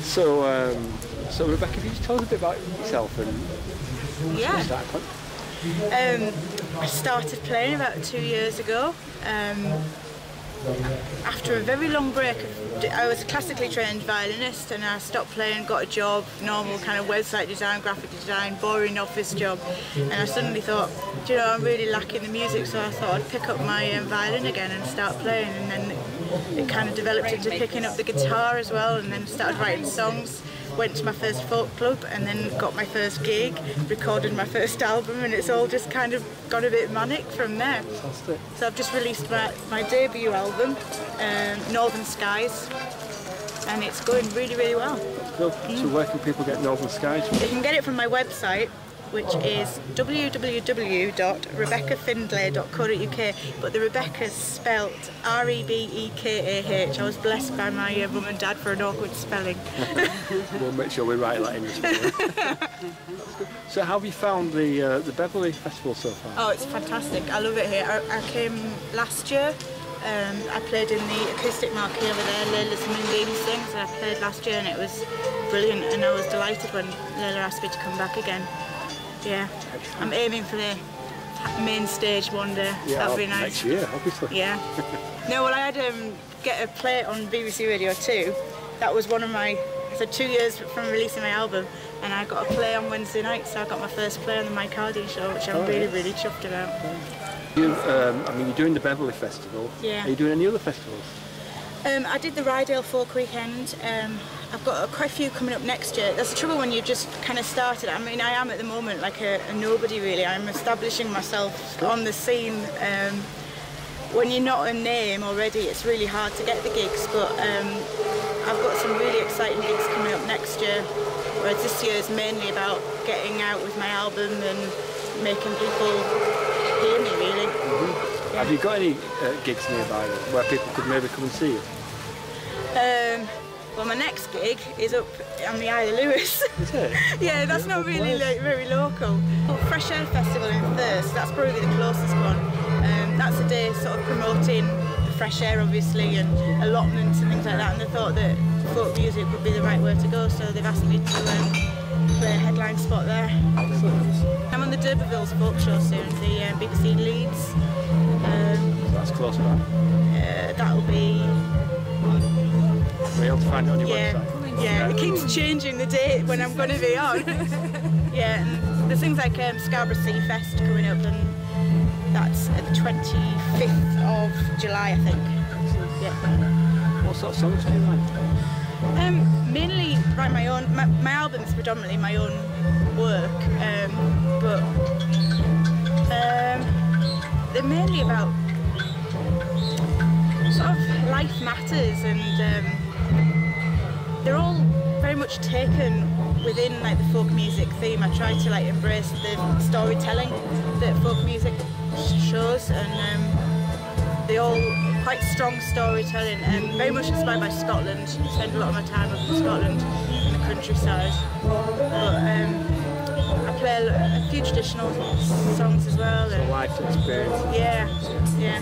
So Rebekah, can you just tell us a bit about yourself and Yeah. start playing? I started playing about 2 years ago. After a very long break, I was a classically trained violinist and I stopped playing, got a job, normal kind of website design, graphic design, boring office job, and I suddenly thought, do you know, I'm really lacking the music, so I thought I'd pick up my violin again and start playing, and then it kind of developed into picking up the guitar as well, and then started writing songs. Went to my first folk club and then got my first gig, recorded my first album, and it's all just kind of got a bit manic from there. Fantastic. So I've just released my debut album, Northern Skies, and it's going really, really well. Cool. So where can people get Northern Skies from? You can get it from my website, which is www.rebekahfindlay.co.uk, but the Rebekah's spelt Rebekah. I was blessed by my mum and dad for an awkward spelling. We'll make sure we write that in as well. So how have you found the Beverley Festival so far? Oh, it's fantastic. I love it here. I came last year. I played in the Acoustic marquee over there, Layla's Moonbeams things, and I played last year and it was brilliant, and I was delighted when Layla asked me to come back again. Yeah, I'm aiming for the main stage one day. Yeah, that'll be nice. Next year, obviously. Yeah. No, well, I had get a play on BBC Radio 2. That was one of my, so 2 years from releasing my album, and I got a play on Wednesday night, so I got my first play on the Mike Hardy show, which I'm really chuffed about. I mean, you're doing the Beverley Festival. Yeah. Are you doing any other festivals? I did the Rydale Folk Weekend. I've got quite a few coming up next year. That's the trouble when you've just kind of started. I mean, I am at the moment like a nobody really. I'm establishing myself on the scene. When you're not a name already, it's really hard to get the gigs, but I've got some really exciting gigs coming up next year, whereas this year is mainly about getting out with my album and making people hear me, really. Yeah. Have you got any gigs nearby where people could maybe come and see you? Well, my next gig is up on the Isle of Lewis. Is it? Yeah, that's not really very local. Well, Fresh Air Festival in Thirst, that's probably the closest one. That's a day sort of promoting the fresh air, obviously, and allotments and things like that, and they thought that folk music would be the right way to go, so they've asked me to play a headline spot there. I'm on the D'Urbervilles folk show soon, the BBC Leeds. So that's close by. That'll be... We're able to find it on your website. Yeah, it keeps changing the date when I'm going to be on. Yeah, and there's things like Scarborough Sea Fest coming up, and that's the 25th of July, I think. Yeah. What sort of songs do you write? Mainly write my own. My album's predominantly my own work, but they're mainly about sort of life matters, and they're all very much taken within like the folk music theme. I try to like embrace the storytelling that folk music shows, and they all quite strong storytelling and very much inspired by Scotland. I spend a lot of my time up in Scotland in the countryside, but I play a few traditional songs as well. So life experience. Yeah, yeah.